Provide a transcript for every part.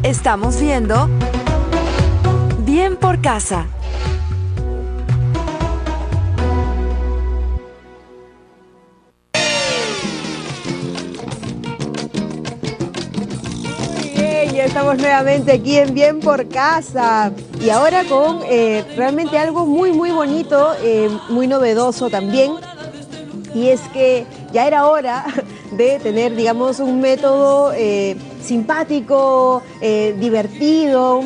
Estamos viendo Bien por Casa. Ya estamos nuevamente aquí en Bien por Casa y ahora con realmente algo muy bonito, muy novedoso también, y es que ya era hora de tener, digamos, un método simpático, divertido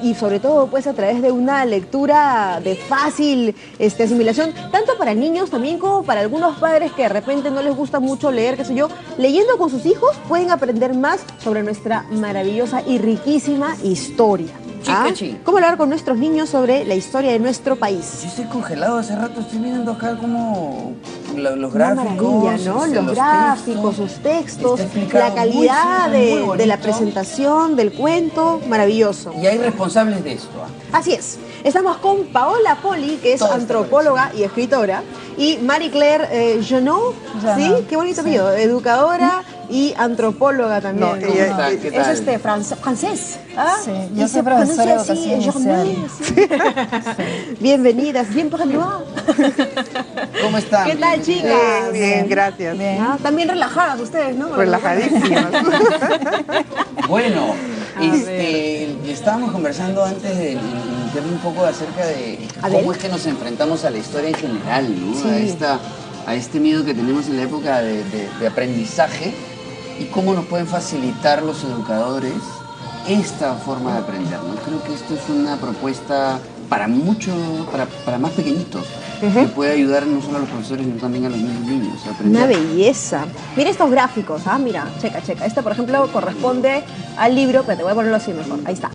y sobre todo pues a través de una lectura de fácil asimilación, tanto para niños también como para algunos padres que de repente no les gusta mucho leer, qué sé yo. Leyendo con sus hijos pueden aprender más sobre nuestra maravillosa y riquísima historia. ¿Cómo hablar con nuestros niños sobre la historia de nuestro país? Yo estoy congelado hace rato, estoy viendo acá como los gráficos. Una maravilla, ¿no? Los gráficos, sus textos, la calidad de la presentación, del cuento, maravilloso. Y hay responsables de esto. Así es. Estamos con Paola Poli, que es antropóloga y escritora, y Marie-Claire Janot, ¿sí? Qué bonito apellido, educadora y antropóloga también. No, ella, ¿qué tal? Es francés. ¿Ah? Sí, yo soy profesora de educación inicial. Bienvenidas, bien por nous. ¿Cómo están? ¿Qué tal, chicas? Bien, gracias. Bien. También relajadas ustedes, ¿no? Relajadísimas. Bueno, estábamos conversando antes de iniciar un poco acerca de cómo es que nos enfrentamos a la historia en general, ¿no? Sí. A este miedo que tenemos en la época de aprendizaje y cómo nos pueden facilitar los educadores esta forma de aprender, ¿no? Creo que esto es una propuesta para muchos, para más pequeñitos, que puede ayudar no solo a los profesores, sino también a los mismos niños a aprender. Una belleza. Mira estos gráficos, mira, checa. Este, por ejemplo, corresponde al libro, pero te voy a ponerlo así mejor, ahí está.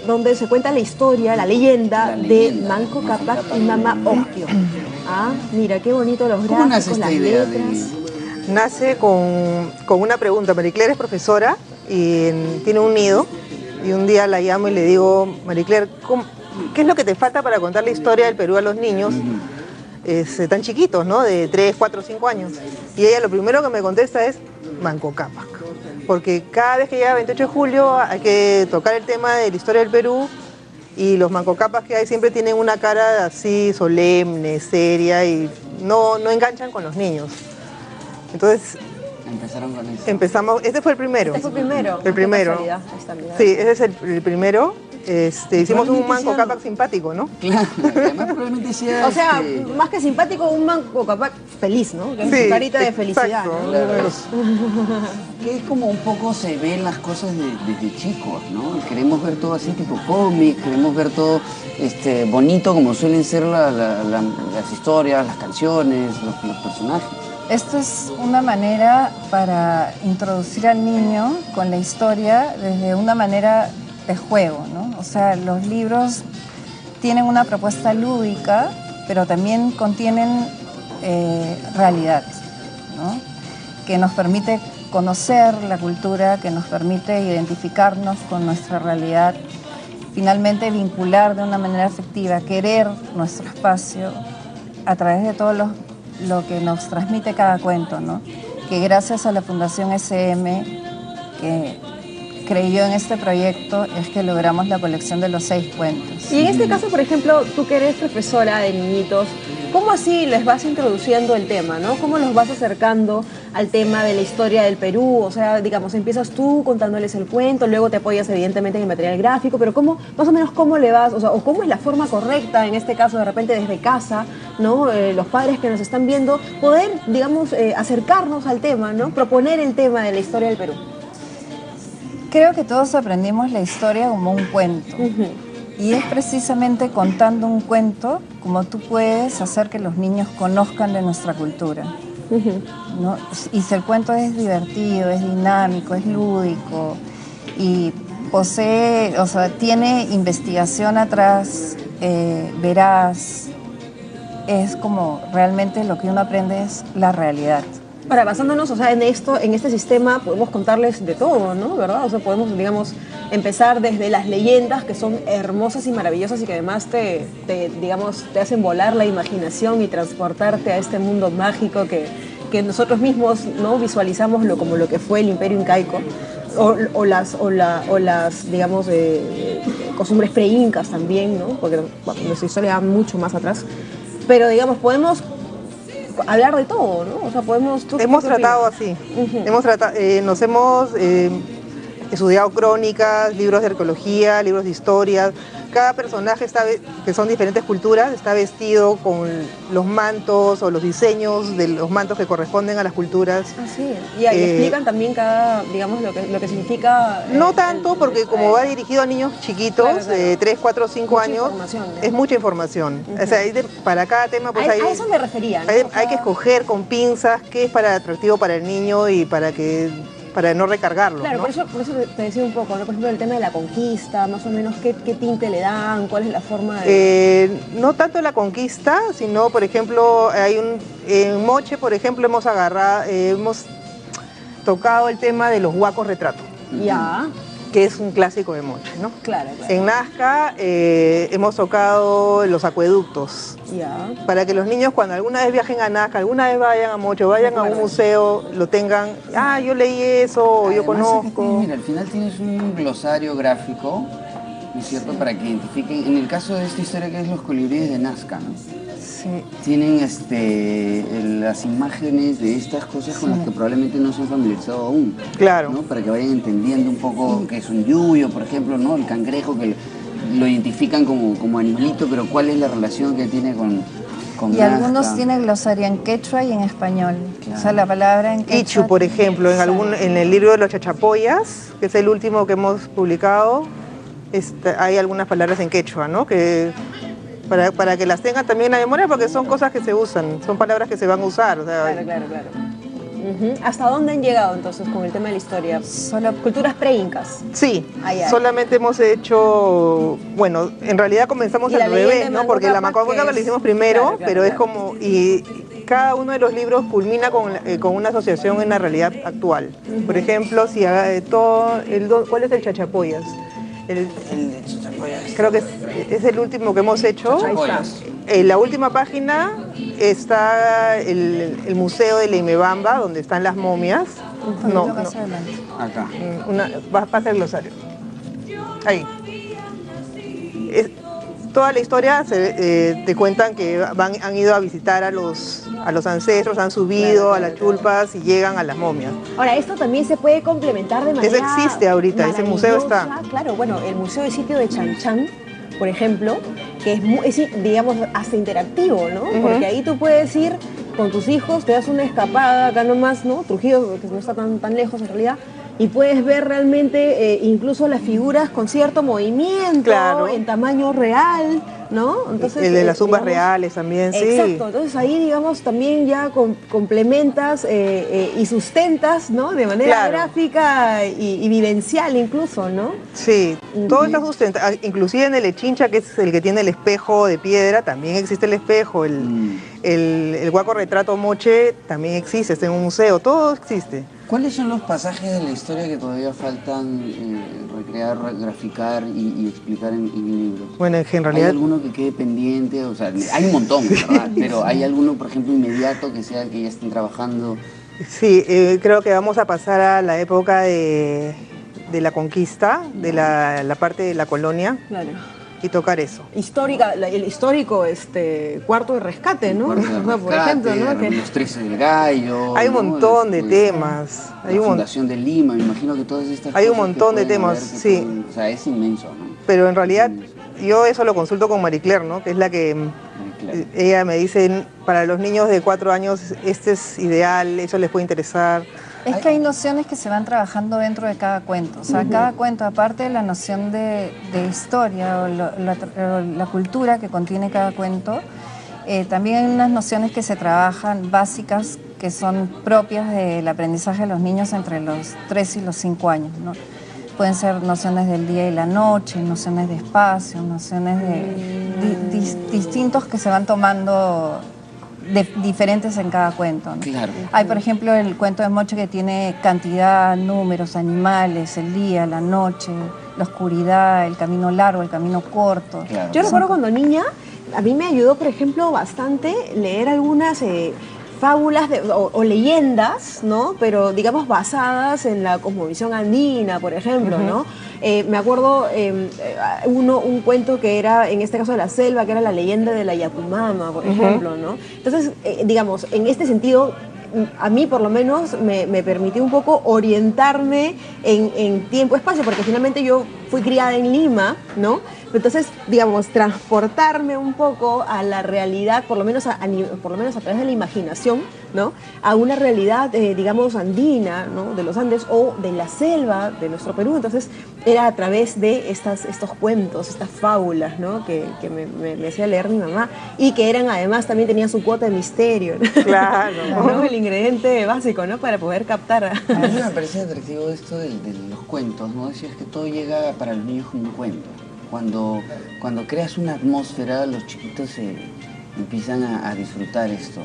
Donde se cuenta la historia, la leyenda de Manco Cápac y Mama Ocllo. Mira, qué bonito los gráficos, ¿Cómo nace esta idea Nace con una pregunta. Marie-Claire es profesora y tiene un nido, y un día la llamo y le digo: Marie-Claire, ¿qué es lo que te falta para contar la historia del Perú a los niños tan chiquitos, ¿no? De 3, 4, 5 años? Y ella lo primero que me contesta es Manco Cápac. Porque cada vez que llega 28 de julio hay que tocar el tema de la historia del Perú, y los Manco Cápac que hay siempre tienen una cara así solemne, seria, y no enganchan con los niños. Entonces empezaron con eso. Empezamos, este fue el primero. Este fue el primero. El primero. Sí, ese es el primero. Hicimos un Manco Cápac simpático, ¿no? Claro, además probablemente sea... O sea, más que simpático, un Manco Cápac feliz, ¿no? Que es su carita de felicidad, ¿no? Claro. Que es como un poco se ven las cosas desde chicos, ¿no? Queremos ver todo así tipo cómic, queremos ver todo bonito como suelen ser las historias, las canciones, los personajes. Esto es una manera para introducir al niño con la historia desde una manera de juego, ¿no? O sea, los libros tienen una propuesta lúdica, pero también contienen realidad, ¿no? Que nos permite conocer la cultura, que nos permite identificarnos con nuestra realidad, finalmente vincular de una manera afectiva, querer nuestro espacio a través de todo lo que nos transmite cada cuento, ¿no? Que gracias a la Fundación SM, que creyó en este proyecto, es que logramos la colección de los 6 cuentos. Y en este caso, por ejemplo, tú que eres profesora de niñitos, ¿cómo así les vas introduciendo el tema, ¿no? ¿Cómo los vas acercando al tema de la historia del Perú? O sea, digamos, empiezas tú contándoles el cuento, luego te apoyas evidentemente en el material gráfico, pero ¿cómo, más o menos, cómo le vas, o cómo es la forma correcta, en este caso, de repente desde casa, ¿no? Los padres que nos están viendo, poder, digamos, acercarnos al tema, ¿no? Proponer el tema de la historia del Perú. Creo que todos aprendimos la historia como un cuento. Y es precisamente contando un cuento como tú puedes hacer que los niños conozcan de nuestra cultura, ¿no? Y si el cuento es divertido, es dinámico, es lúdico y posee, o sea, tiene investigación atrás, veraz, es como realmente lo que uno aprende es la realidad. Ahora, basándonos, o sea, en este sistema podemos contarles de todo, ¿no? ¿Verdad? O sea, podemos, digamos, empezar desde las leyendas, que son hermosas y maravillosas y que además te hacen volar la imaginación y transportarte a este mundo mágico que nosotros mismos, ¿no? Visualizamos como lo que fue el Imperio Incaico. o las digamos, costumbres pre-incas también, ¿no? Porque bueno, nuestra historia va mucho más atrás. Pero, digamos, podemos hablar de todo, ¿no? O sea, podemos... Hemos tratado así. Nos hemos estudiado crónicas, libros de arqueología, libros de historia. Cada personaje, que son diferentes culturas, está vestido con los mantos o los diseños de los mantos que corresponden a las culturas. Sí. Y ahí explican también cada, digamos, lo que significa... No tanto, porque como va dirigido a niños chiquitos, claro. De 3, 4, 5 años, es mucha información. O sea, para cada tema, pues a eso me refería, ¿no? Hay que escoger con pinzas qué es atractivo para el niño y para no recargarlo. Claro, ¿no? por eso te decía un poco, ¿no? Por ejemplo, el tema de la conquista, más o menos qué tinte le dan, cuál es la forma de... No tanto la conquista, sino, por ejemplo, en Moche, por ejemplo, hemos tocado el tema de los huacos retrato. Ya. Que es un clásico de Moche, ¿no? Claro. En Nazca hemos tocado los acueductos. Ya. Para que los niños, cuando alguna vez viajen a Nazca, alguna vez vayan a Moche, vayan a un museo, lo tengan, yo leí eso, o yo conozco. Mira, al final tienes un glosario gráfico, ¿no es cierto?, para que identifiquen, en el caso de esta historia que es los colibríes de Nazca, ¿no? Sí. Tienen las imágenes de estas cosas con las que probablemente no se han familiarizado aún. Claro. ¿No? Para que vayan entendiendo un poco qué es un yuyo, por ejemplo, ¿no? El cangrejo, que lo identifican como animalito, pero cuál es la relación que tiene con y Nazca. Algunos tienen glosario en quechua y en español. Claro. O sea, la palabra en quechua... Ichu, por ejemplo, en el libro de los chachapoyas, que es el último que hemos publicado, hay algunas palabras en quechua, ¿no? Que para que las tengan también en la memoria, porque son cosas que se usan, son palabras que se van a usar. O sea, claro. ¿Hasta dónde han llegado entonces con el tema de la historia? ¿Solo culturas pre-incas? Sí, solamente hemos hecho, bueno, en realidad comenzamos al revés, ¿no? Porque la Macahuaca la hicimos primero, pero es como, y cada uno de los libros culmina con una asociación en la realidad actual. Por ejemplo, si ¿cuál es el chachapoyas? Creo que es el último que hemos hecho. En la última página está el museo de Leimebamba, donde están las momias. No. Acá. Pasa el glosario. Ahí. Toda la historia te cuentan que han ido a visitar a los ancestros, han subido a las chulpas y llegan a las momias. Ahora, esto también se puede complementar de manera... Eso existe ahorita, ese museo está. Claro, bueno, el Museo de Sitio de Chan Chan, por ejemplo, que es digamos, hasta interactivo, ¿no? Porque ahí tú puedes ir con tus hijos, te das una escapada acá nomás, ¿no? Trujillo, que no está tan lejos en realidad, y puedes ver realmente incluso las figuras con cierto movimiento, claro, en tamaño real, ¿no? Entonces, el de las tumbas reales también, sí. Exacto, entonces ahí, digamos, también ya complementas y sustentas, ¿no? De manera gráfica y vivencial incluso, ¿no? Sí, todo está sustentado, inclusive en el Echincha, que es el que tiene el espejo de piedra, también existe el espejo, el huaco retrato Moche también existe, está en un museo, todo existe. ¿Cuáles son los pasajes de la historia que todavía faltan recrear, graficar y explicar en libros? Bueno, en realidad... ¿Hay alguno que quede pendiente? O sea, hay un montón, ¿verdad? Pero ¿hay alguno, por ejemplo, inmediato que sea que ya estén trabajando? Sí, creo que vamos a pasar a la época de la conquista, de la parte de la colonia. Claro. Y tocar eso. El histórico cuarto de rescate, ¿no? Por ejemplo, ¿no? Los 13 del Gallo. Hay un montón de temas. La fundación de Lima, me imagino que todas estas hay un montón de temas, sí. O sea, es inmenso, ¿no? Pero en realidad yo eso lo consulto con Marie-Claire, ¿no? Que es la que ella me dice, para los niños de 4 años este es ideal, eso les puede interesar. Es que hay nociones que se van trabajando dentro de cada cuento. O sea, cada cuento, aparte de la noción de historia o la cultura que contiene cada cuento, también hay unas nociones que se trabajan básicas que son propias del aprendizaje de los niños entre los 3 y los 5 años, ¿no? Pueden ser nociones del día y la noche, nociones de espacio, nociones de distintos que se van tomando diferentes en cada cuento, ¿no? Claro. Hay, por ejemplo, el cuento de Moche que tiene cantidad, números, animales, el día, la noche, la oscuridad, el camino largo, el camino corto. Claro. Yo recuerdo cuando niña, a mí me ayudó, por ejemplo, bastante leer algunas fábulas o leyendas, ¿no? Pero digamos basadas en la cosmovisión andina, por ejemplo, ¿no? Me acuerdo un cuento que era, en este caso de la selva, que era la leyenda de la Yapumama, por ejemplo, ¿no? Entonces, digamos, en este sentido, a mí por lo menos me permitió un poco orientarme en tiempo, espacio, porque finalmente yo fui criada en Lima, ¿no? Entonces, digamos, transportarme un poco a la realidad, por lo menos a través de la imaginación, ¿no? A una realidad, digamos, andina, ¿no? De los Andes o de la selva de nuestro Perú. Entonces, era a través de estos cuentos, estas fábulas, ¿no? Que me hacía leer mi mamá y que eran, además, también tenían su cuota de misterio, ¿no? Claro. ¿No? El ingrediente básico, ¿no? Para poder captar. A mí me parece atractivo esto de los cuentos, ¿no? Decías que todo llega para los niños como un cuento. Cuando creas una atmósfera, los chiquitos empiezan a disfrutar esto.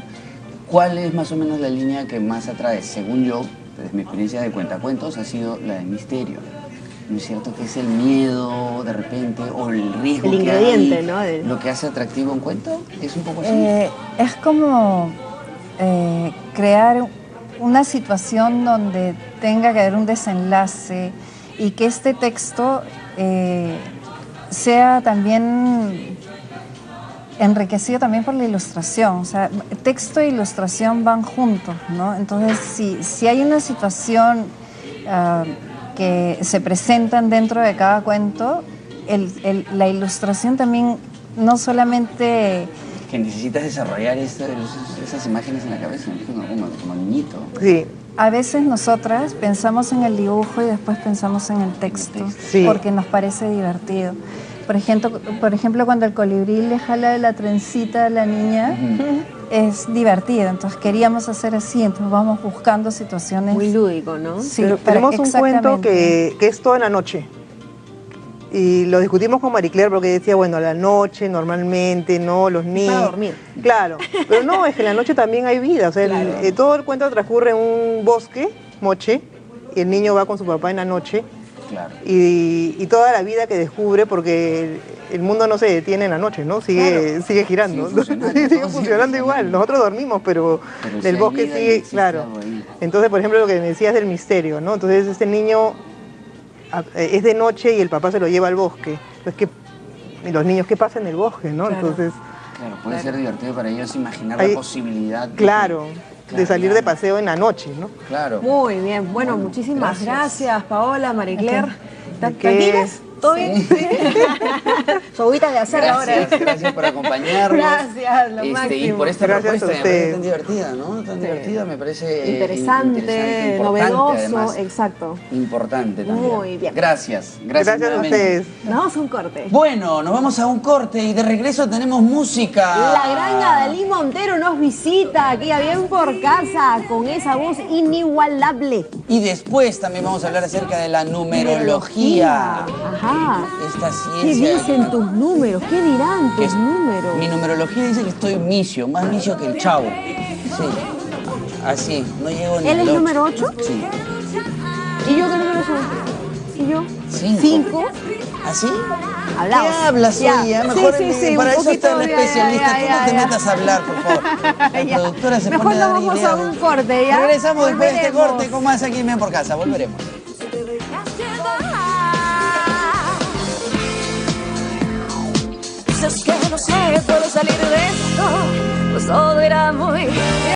¿Cuál es más o menos la línea que más atrae? Según yo, desde mi experiencia de cuentacuentos, ha sido la de misterio. ¿No es cierto? Que es el miedo de repente o el riesgo el ingrediente, ¿no? Lo que hace atractivo un cuento. ¿Es un poco así? Es como crear una situación donde tenga que haber un desenlace y que este texto sea también enriquecido también por la ilustración. O sea, texto e ilustración van juntos, ¿no? Entonces, si hay una situación que se presentan dentro de cada cuento, la ilustración también no solamente... Que necesitas desarrollar esas imágenes en la cabeza, ¿no? como niñito. Sí. A veces nosotras pensamos en el dibujo y después pensamos en el texto, sí, porque nos parece divertido. Por ejemplo, cuando el colibrí le jala de la trencita a la niña, es divertido. Entonces queríamos hacer así, entonces vamos buscando situaciones... Muy lúdico, ¿no? Sí, pero tenemos un cuento que es todo en la noche. Y lo discutimos con Marie Claire porque decía, bueno, a la noche normalmente, ¿no? Los niños... Para dormir. Claro, pero no, es que en la noche también hay vida. O sea, claro. Todo el cuento transcurre en un bosque, moche, y el niño va con su papá en la noche. Claro. Y toda la vida que descubre, porque el mundo no se detiene en la noche, ¿no? Sigue girando. Sigue funcionando igual. Nosotros dormimos, pero el bosque sigue, claro. Entonces, por ejemplo, lo que me decías del misterio, ¿no? Entonces, este niño es de noche y el papá se lo lleva al bosque. Entonces, los niños, ¿qué pasa en el bosque, no? Claro. Entonces... Claro, puede ser divertido para ellos imaginar la posibilidad de salir de paseo en la noche, ¿no? Claro. Muy bien. Bueno, muchísimas gracias, Paola, Marie Claire. ¿Tranquilas? ¿Todo bien? Sí. Su agüita de hacer ahora. Gracias por acompañarnos. Gracias, lo máximo. Y por esta Gracias propuesta, a me parece ustedes. tan divertida, ¿no? Tan divertida, me parece interesante, importante, novedoso, además. exacto. Importante también. Muy bien. Gracias. Gracias a nuevamente. ustedes. Nos vamos a un corte. Bueno, nos vamos a un corte y de regreso tenemos música. La gran Adalí Montero nos visita aquí a Bien por Casa con esa voz inigualable. Y después también vamos a hablar acerca de la numerología. Ajá. Esta ¿Qué ciencia. dicen tus números? ¿Qué dirán tus números? Mi numerología dice que estoy misio, más misio que el chavo. Sí. Así, no llego ni ¿Él al es 8. número 8? Sí. ¿Y yo qué número soy? ¿Y yo? 5. 5. ¿Así? Hablamos. ¿Qué hablas hoy? Ya. Mejor Sí, para un eso está poquito, el ya, especialista. Tú no te ya. metas a hablar, por favor. La Ya. productora se Mejor pone a nos dar vamos ideas. a un corte, ¿ya? Regresamos después de este Volveremos. corte con más aquí en Bien por Casa. Volveremos. Dices que no sé, puedo salir de esto, pues todo irá muy bien.